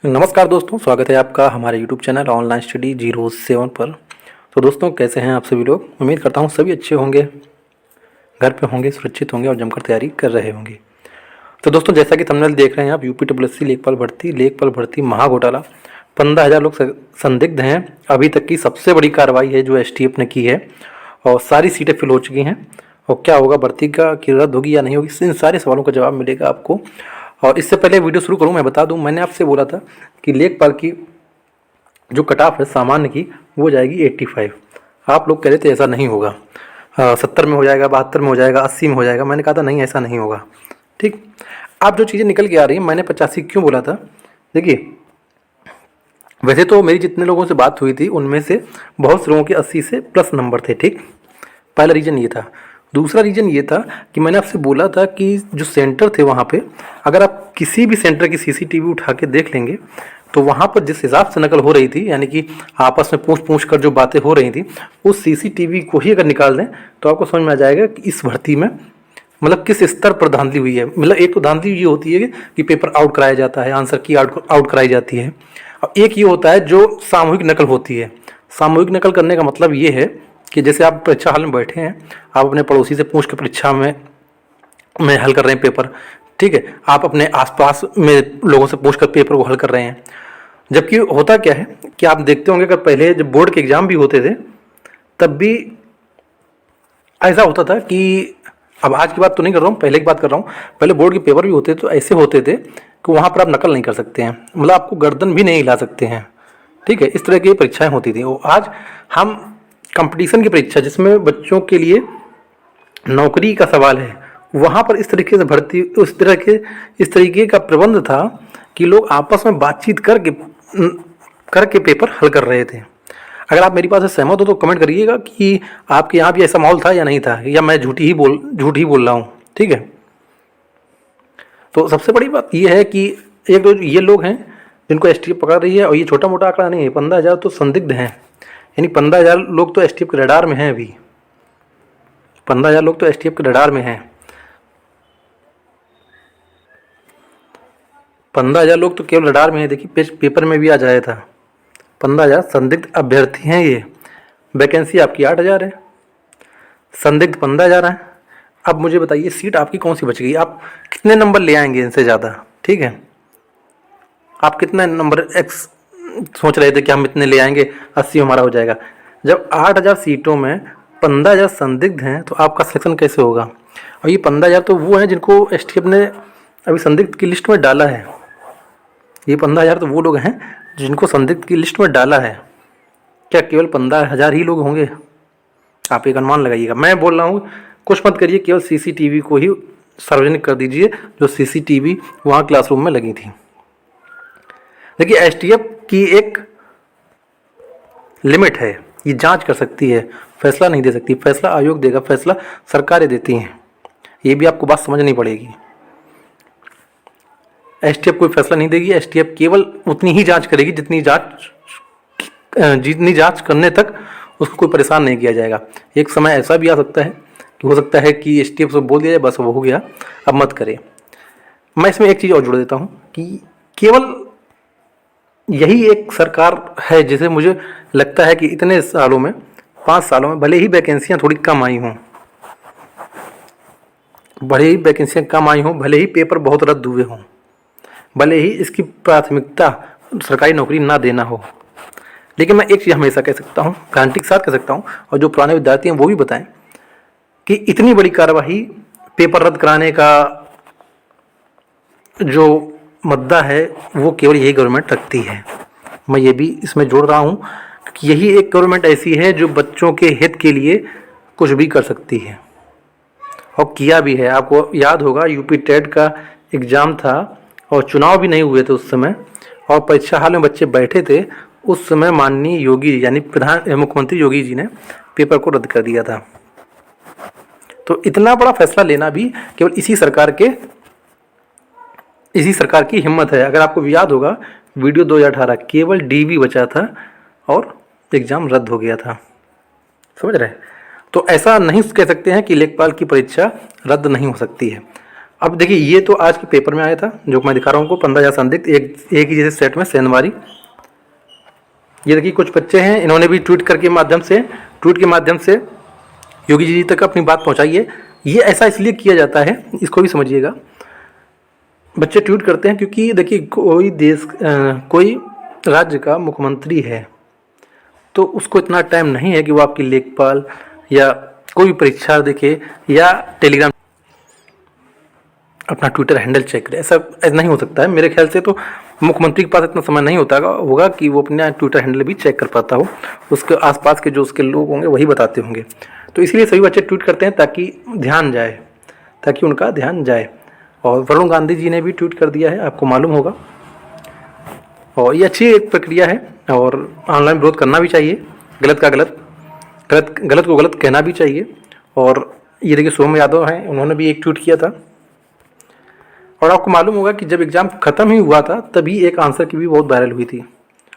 नमस्कार दोस्तों, स्वागत है आपका हमारे YouTube चैनल ऑनलाइन स्टडी 07 पर। तो दोस्तों, कैसे हैं आप सभी लोग। उम्मीद करता हूं सभी अच्छे होंगे, घर पे होंगे, सुरक्षित होंगे और जमकर तैयारी कर रहे होंगे। तो दोस्तों, जैसा कि थंबनेल देख रहे हैं आप, यूपीडब्ल्यूएससी लेखपाल भर्ती महाघोटाला, 15,000 लोग संदिग्ध हैं। अभी तक की सबसे बड़ी कार्रवाई है जो एसटीएफ ने की है और सारी सीटें फिल हो चुकी हैं। और क्या होगा, भर्ती का की रद्द होगी या नहीं होगी, इन सारे सवालों का जवाब मिलेगा आपको। और इससे पहले वीडियो शुरू करूं, मैं बता दूं, मैंने आपसे बोला था कि लेखपाल की जो कट ऑफ है सामान्य की, वो जाएगी 85। आप लोग कह रहे थे ऐसा नहीं होगा, 70 में हो जाएगा, 72 में हो जाएगा, 80 में हो जाएगा। मैंने कहा था नहीं, ऐसा नहीं होगा। ठीक, अब जो चीज़ें निकल के आ रही हैं, मैंने 85 क्यों बोला था। देखिए, वैसे तो मेरी जितने लोगों से बात हुई थी उनमें से बहुत से लोगों के 80 से प्लस नंबर थे। ठीक, पहला रीज़न ये था। दूसरा रीज़न ये था कि मैंने आपसे बोला था कि जो सेंटर थे वहाँ पे, अगर आप किसी भी सेंटर की सीसीटीवी उठा के देख लेंगे तो वहाँ पर जिस हिसाब से नकल हो रही थी, यानी कि आपस में पूछ कर जो बातें हो रही थी, उस सीसीटीवी को ही अगर निकाल दें तो आपको समझ में आ जाएगा कि इस भर्ती में मतलब किस स्तर पर धांधली हुई है। मतलब एक तो धांधली ये होती है कि पेपर आउट कराया जाता है, आंसर की आउट कराई जाती है, और एक ये होता है जो सामूहिक नकल होती है। सामूहिक नकल करने का मतलब ये है कि जैसे आप परीक्षा हॉल में बैठे हैं, आप अपने पड़ोसी से पूछ के परीक्षा में हल कर रहे हैं पेपर। ठीक है, आप अपने आसपास में लोगों से पूछ कर पेपर को हल कर रहे हैं। जबकि होता क्या है कि आप देखते होंगे, अगर पहले जब बोर्ड के एग्ज़ाम भी होते थे तब भी ऐसा होता था कि, अब आज की बात तो नहीं कर रहा हूँ, पहले की बात कर रहा हूँ, पहले बोर्ड के पेपर भी होते तो ऐसे होते थे कि वहाँ पर आप नकल नहीं कर सकते हैं, मतलब आपको गर्दन भी नहीं हिला सकते हैं। ठीक है, इस तरह की परीक्षाएं होती थी। और आज हम कंपटीशन की परीक्षा, जिसमें बच्चों के लिए नौकरी का सवाल है, वहाँ पर इस तरीके से भर्ती, इस तरीके का प्रबंध था कि लोग आपस में बातचीत करके पेपर हल कर रहे थे। अगर आप मेरी बात से सहमत हो तो कमेंट करिएगा कि आपके यहाँ भी ऐसा माहौल था या नहीं था, या मैं झूठ ही बोल रहा हूँ। ठीक है, तो सबसे बड़ी बात यह है कि एक तो ये लोग हैं जिनको एसटीएफ पकड़ रही है, और ये छोटा मोटा आंकड़ा नहीं है। 15,000 तो संदिग्ध हैं, यानी 15,000 लोग तो एसटीएफ के रडार में हैं। अभी 15,000 लोग तो एसटीएफ के रडार में हैं। 15,000 लोग तो केवल रडार में हैं। देखिए, पेपर में भी आ जाया था। 15,000 संदिग्ध अभ्यर्थी हैं ये। वैकेंसी आपकी 8,000 है, संदिग्ध 15,000 हैं। अब मुझे बताइए, सीट आपकी कौन सी बच गई। आप कितने नंबर ले आएंगे इनसे ज़्यादा। ठीक है, आप कितने नंबर एक्स सोच रहे थे कि हम इतने ले आएंगे, 80 हमारा हो जाएगा। जब 8,000 सीटों में 15,000 संदिग्ध हैं तो आपका सिलेक्शन कैसे होगा। और ये 15,000 तो वो हैं जिनको एसटीएफ ने अभी संदिग्ध की लिस्ट में डाला है। ये 15,000 तो वो लोग हैं जिनको संदिग्ध की लिस्ट में डाला है। क्या केवल 15,000 ही लोग होंगे? आप एक अनुमान लगाइएगा। मैं बोल रहा हूँ, कुछ मत करिए, केवल सीसीटीवी को ही सार्वजनिक कर दीजिए, जो सीसीटीवी वहाँ क्लासरूम में लगी थी। देखिए, एसटीएफ की एक लिमिट है, ये जांच कर सकती है, फैसला नहीं दे सकती। फैसला आयोग देगा, फैसला सरकारें देती हैं। ये भी आपको बात समझनी पड़ेगी। एसटीएफ कोई फैसला नहीं देगी। एसटीएफ केवल उतनी ही जांच करेगी जितनी जांच करने तक उसको कोई परेशान नहीं किया जाएगा। एक समय ऐसा भी आ सकता है कि हो सकता है कि एसटीएफ से बोल दिया जाए, बस वो हो गया, अब मत करें। मैं इसमें एक चीज़ और जोड़ देता हूँ कि केवल यही एक सरकार है जिसे मुझे लगता है कि इतने सालों में, 5 सालों में, भले ही वैकेंसियाँ थोड़ी कम आई हों, भले ही पेपर बहुत रद्द हुए हों, भले ही इसकी प्राथमिकता सरकारी नौकरी ना देना हो, लेकिन मैं एक चीज़ हमेशा कह सकता हूँ, गारंटी के साथ कह सकता हूँ, और जो पुराने विद्यार्थी हैं वो भी बताएं कि इतनी बड़ी कार्यवाही पेपर रद्द कराने का जो मुद्दा है वो केवल यही गवर्नमेंट रखती है। मैं ये भी इसमें जोड़ रहा हूँ कि यही एक गवर्नमेंट ऐसी है जो बच्चों के हित के लिए कुछ भी कर सकती है, और किया भी है। आपको याद होगा, यूपी टेट का एग्ज़ाम था और चुनाव भी नहीं हुए थे उस समय, और परीक्षा हॉल में बच्चे बैठे थे। उस समय माननीय योगी, यानी मुख्यमंत्री योगी जी ने पेपर को रद्द कर दिया था। तो इतना बड़ा फैसला लेना भी केवल इसी सरकार की हिम्मत है। अगर आपको याद होगा, वीडियो 2018, केवल डीवी बचा था और एग्ज़ाम रद्द हो गया था। समझ रहे हैं? तो ऐसा नहीं कह सकते हैं कि लेखपाल की परीक्षा रद्द नहीं हो सकती है। अब देखिए ये तो आज के पेपर में आया था जो मैं दिखा रहा हूँ, 15,000 संदिग्ध एक ही जैसे सेट में सेंधमारी। ये देखिए कुछ बच्चे हैं, इन्होंने भी ट्वीट के माध्यम से योगी जी तक अपनी बात पहुँचाई है। ये ऐसा इसलिए किया जाता है, इसको भी समझिएगा। बच्चे ट्वीट करते हैं क्योंकि देखिए कोई राज्य का मुख्यमंत्री है तो उसको इतना टाइम नहीं है कि वो आपकी लेखपाल या कोई भी परीक्षा देखे या टेलीग्राम अपना ट्विटर हैंडल चेक करे। ऐसा नहीं हो सकता है। मेरे ख्याल से तो मुख्यमंत्री के पास इतना समय नहीं होगा कि वो अपना ट्विटर हैंडल भी चेक कर पाता हो। उसके आसपास के जो उसके लोग होंगे वही बताते होंगे। तो इसलिए सभी बच्चे ट्वीट करते हैं ताकि उनका ध्यान जाए। और वरुण गांधी जी ने भी ट्वीट कर दिया है, आपको मालूम होगा। और ये अच्छी एक प्रक्रिया है और ऑनलाइन विरोध करना भी चाहिए। गलत को गलत कहना भी चाहिए। और ये देखिए सोम यादव हैं, उन्होंने भी एक ट्वीट किया था। और आपको मालूम होगा कि जब एग्ज़ाम ख़त्म ही हुआ था तभी एक आंसर की भी बहुत वायरल हुई थी।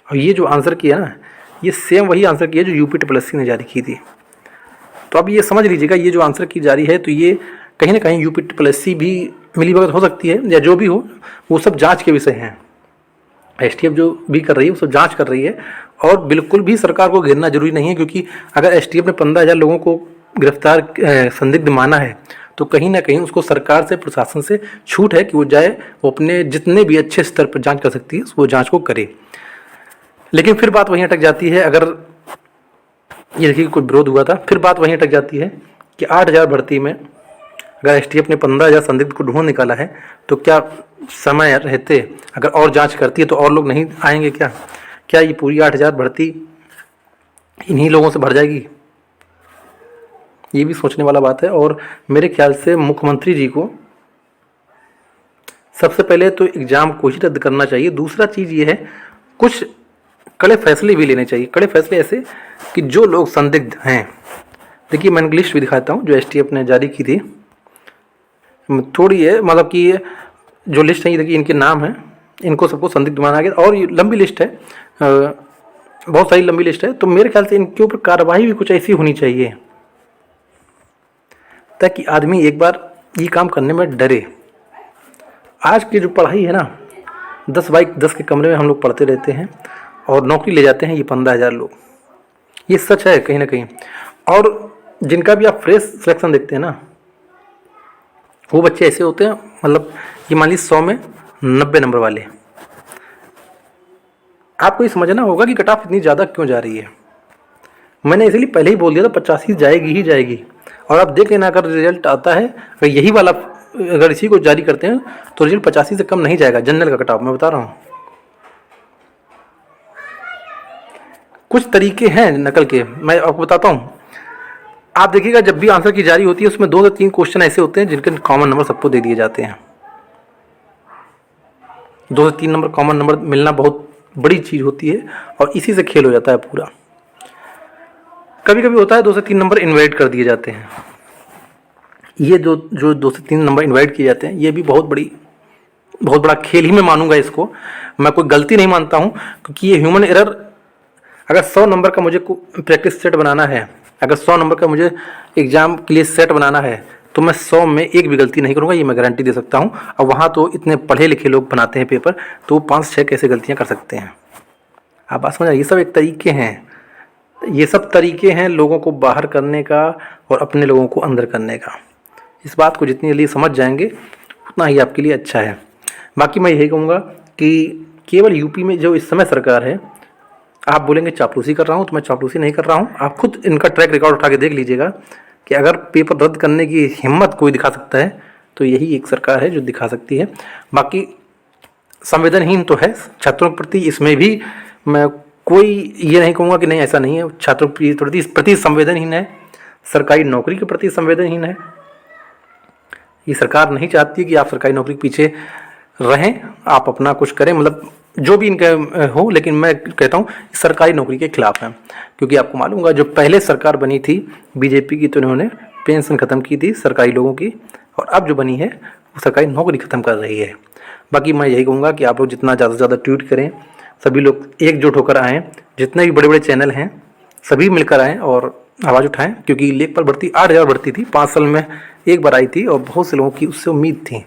और ये जो आंसर की है ना, ये सेम वही आंसर की है जो UPSSC ने जारी की थी। तो अब ये समझ लीजिएगा, ये जो आंसर की जारी है तो ये कहीं ना कहीं UPSSC भी मिलीभगत हो सकती है या जो भी हो, वो सब जांच के विषय हैं। STF जो भी कर रही है वो सब जांच कर रही है। और बिल्कुल भी सरकार को घेरना जरूरी नहीं है, क्योंकि अगर STF ने 15,000 लोगों को गिरफ्तार संदिग्ध माना है तो कहीं ना कहीं उसको सरकार से, प्रशासन से छूट है कि वो जाए, वो अपने जितने भी अच्छे स्तर पर जांच कर सकती है वो जांच को करे। लेकिन फिर बात वहीं अटक जाती है। अगर ये देखिए कोई विरोध हुआ था, फिर बात वहीं अटक जाती है कि 8,000 भर्ती में अगर STF ने 15,000 संदिग्ध को ढूंढ निकाला है तो क्या समय रहते अगर और जांच करती है तो और लोग नहीं आएंगे क्या ये पूरी 8,000 भर्ती इन्हीं लोगों से भर जाएगी? ये भी सोचने वाला बात है। और मेरे ख्याल से मुख्यमंत्री जी को सबसे पहले तो एग्ज़ाम को ही रद्द करना चाहिए। दूसरा चीज़ ये है, कुछ कड़े फैसले भी लेने चाहिए। कड़े फैसले ऐसे कि जो लोग संदिग्ध हैं, देखिए मैं लिस्ट भी दिखाता हूँ जो STF ने जारी की थी। थोड़ी है, मतलब कि जो लिस्ट है ये देखिए, इनके नाम हैं, इनको सबको संदिग्ध माना गया। और ये लंबी लिस्ट है, बहुत सारी लंबी लिस्ट है। तो मेरे ख्याल से इनके ऊपर कार्रवाई भी कुछ ऐसी होनी चाहिए ताकि आदमी एक बार ये काम करने में डरे। आज की जो पढ़ाई है ना, 10 बाई 10 के कमरे में हम लोग पढ़ते रहते हैं और नौकरी ले जाते हैं ये 15,000 लोग। ये सच है कहीं ना कहीं। और जिनका भी आप फ्रेश सिलेक्शन देखते हैं ना, वो बच्चे ऐसे होते हैं, मतलब ये मान लीजिए 100 में 90 नंबर वाले। आपको ये समझना होगा कि कट ऑफ इतनी ज़्यादा क्यों जा रही है। मैंने इसलिए पहले ही बोल दिया था 85 जाएगी ही जाएगी। और आप देख लेना, अगर रिजल्ट आता है, अगर यही वाला अगर इसी को जारी करते हैं तो रिजल्ट 85 से कम नहीं जाएगा। जनरल का कट ऑफ मैं बता रहा हूँ। कुछ तरीके हैं नकल के, मैं आपको बताता हूँ। आप देखिएगा जब भी आंसर की जारी होती है उसमें 2 से 3 क्वेश्चन ऐसे होते हैं जिनके कॉमन नंबर सबको दे दिए जाते हैं। 2 से 3 नंबर कॉमन नंबर मिलना बहुत बड़ी चीज़ होती है और इसी से खेल हो जाता है पूरा। कभी कभी होता है 2 से 3 नंबर इन्वाइट कर दिए जाते हैं। ये जो 2 से 3 नंबर इन्वाइट किए जाते हैं, ये भी बहुत बड़ा खेल ही मैं मानूंगा इसको। मैं कोई गलती नहीं मानता हूँ, क्योंकि ये ह्यूमन एरर। अगर 100 नंबर का मुझे प्रैक्टिस सेट बनाना है, अगर 100 नंबर का मुझे एग्ज़ाम के लिए सेट बनाना है, तो मैं 100 में एक भी गलती नहीं करूँगा, ये मैं गारंटी दे सकता हूँ। और वहाँ तो इतने पढ़े लिखे लोग बनाते हैं पेपर, तो वो 5-6 कैसे गलतियाँ कर सकते हैं। आप बात समझ, ये सब एक तरीके हैं। ये सब तरीके हैं लोगों को बाहर करने का और अपने लोगों को अंदर करने का। इस बात को जितनी जल्दी समझ जाएंगे उतना ही आपके लिए अच्छा है। बाकी मैं यही कहूँगा कि केवल यूपी में जो इस समय सरकार है, आप बोलेंगे चापलूसी कर रहा हूँ, तो मैं चापलूसी नहीं कर रहा हूँ। आप खुद इनका ट्रैक रिकॉर्ड उठा के देख लीजिएगा कि अगर पेपर रद्द करने की हिम्मत कोई दिखा सकता है तो यही एक सरकार है जो दिखा सकती है। बाकी संवेदनहीन तो है छात्रों के प्रति, इसमें भी मैं कोई ये नहीं कहूँगा कि नहीं ऐसा नहीं है। छात्रों के प्रति संवेदनहीन है, सरकारी नौकरी के प्रति संवेदनहीन है। ये सरकार नहीं चाहती कि आप सरकारी नौकरी के पीछे रहें, आप अपना कुछ करें, मतलब जो भी इनका हो। लेकिन मैं कहता हूँ सरकारी नौकरी के खिलाफ है, क्योंकि आपको मालूम होगा जो पहले सरकार बनी थी बीजेपी की, तो इन्होंने पेंशन ख़त्म की थी सरकारी लोगों की, और अब जो बनी है वो सरकारी नौकरी ख़त्म कर रही है। बाकी मैं यही कहूँगा कि आप लोग जितना ज़्यादा से ज़्यादा ट्वीट करें, सभी लोग एकजुट होकर आएँ, जितने भी बड़े बड़े चैनल हैं सभी मिलकर आएँ और आवाज़ उठाएं, क्योंकि लेखपाल भर्ती 8,000 भर्ती थी, 5 साल में एक बार आई थी और बहुत से लोगों की उससे उम्मीद थी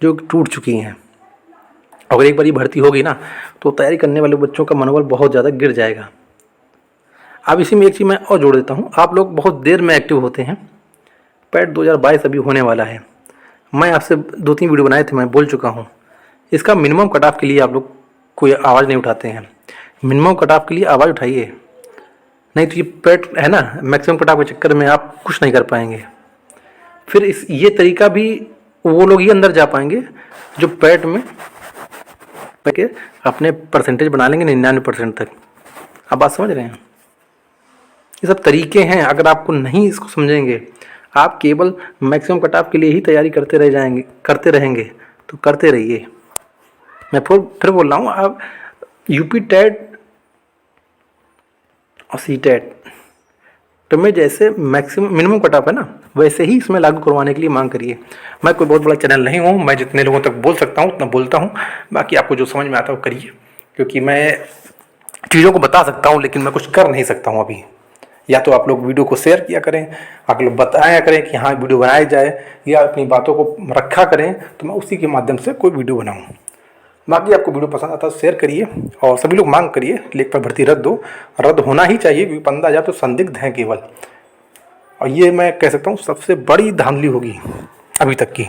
जो टूट चुकी हैं। अगर एक बार ये भर्ती होगी ना तो तैयारी करने वाले बच्चों का मनोबल बहुत ज़्यादा गिर जाएगा। अब इसी में एक चीज़ मैं और जोड़ देता हूँ, आप लोग बहुत देर में एक्टिव होते हैं। पैट 2022 अभी होने वाला है। मैं आपसे 2-3 वीडियो बनाए थे, मैं बोल चुका हूँ। इसका मिनिमम कट ऑफ के लिए आप लोग कोई आवाज़ नहीं उठाते हैं। मिनिमम कट ऑफ के लिए आवाज़ उठाइए, नहीं तो ये पैट है ना, मैक्सिमम कट ऑफ के चक्कर में आप कुछ नहीं कर पाएंगे। फिर ये तरीका भी वो लोग ही अंदर जा पाएंगे जो पैट में के अपने परसेंटेज बना लेंगे 99% तक। आप बात समझ रहे हैं? ये सब तरीके हैं, अगर आपको नहीं इसको समझेंगे, आप केवल मैक्सिमम कट ऑफ के लिए ही तैयारी करते रहेंगे तो करते रहिए। मैं फिर बोल रहा हूँ, आप यूपी टेट और सी टेट तो में जैसे मैक्सिमम मिनिमम कट ऑफ है ना, वैसे ही इसमें लागू करवाने के लिए मांग करिए। मैं कोई बहुत बड़ा चैनल नहीं हूँ, मैं जितने लोगों तक बोल सकता हूँ उतना बोलता हूँ। बाकी आपको जो समझ में आता है वो करिए, क्योंकि मैं चीज़ों को बता सकता हूँ लेकिन मैं कुछ कर नहीं सकता हूँ अभी। या तो आप लोग वीडियो को शेयर किया करें, आप लोग बताया करें कि हाँ वीडियो बनाई जाए, या अपनी बातों को रखा करें तो मैं उसी के माध्यम से कोई वीडियो बनाऊँ। बाकी आपको वीडियो पसंद आता है तो शेयर करिए और सभी लोग मांग करिए लेखपाल भर्ती रद्द होना ही चाहिए, क्योंकि 15,000 तो संदिग्ध हैं केवल। और ये मैं कह सकता हूँ सबसे बड़ी धांधली होगी अभी तक की।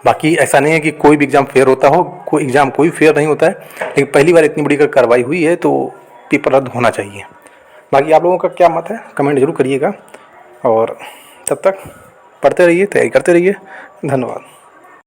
बाकी ऐसा नहीं है कि कोई भी एग्ज़ाम फेयर होता हो, कोई एग्ज़ाम कोई फेयर नहीं होता है, लेकिन पहली बार इतनी बड़ी अगर कार्रवाई हुई है तो पेपर रद्द होना चाहिए। बाकी आप लोगों का क्या मत है कमेंट जरूर करिएगा, और तब तक पढ़ते रहिए, तैयारी करते रहिए। धन्यवाद।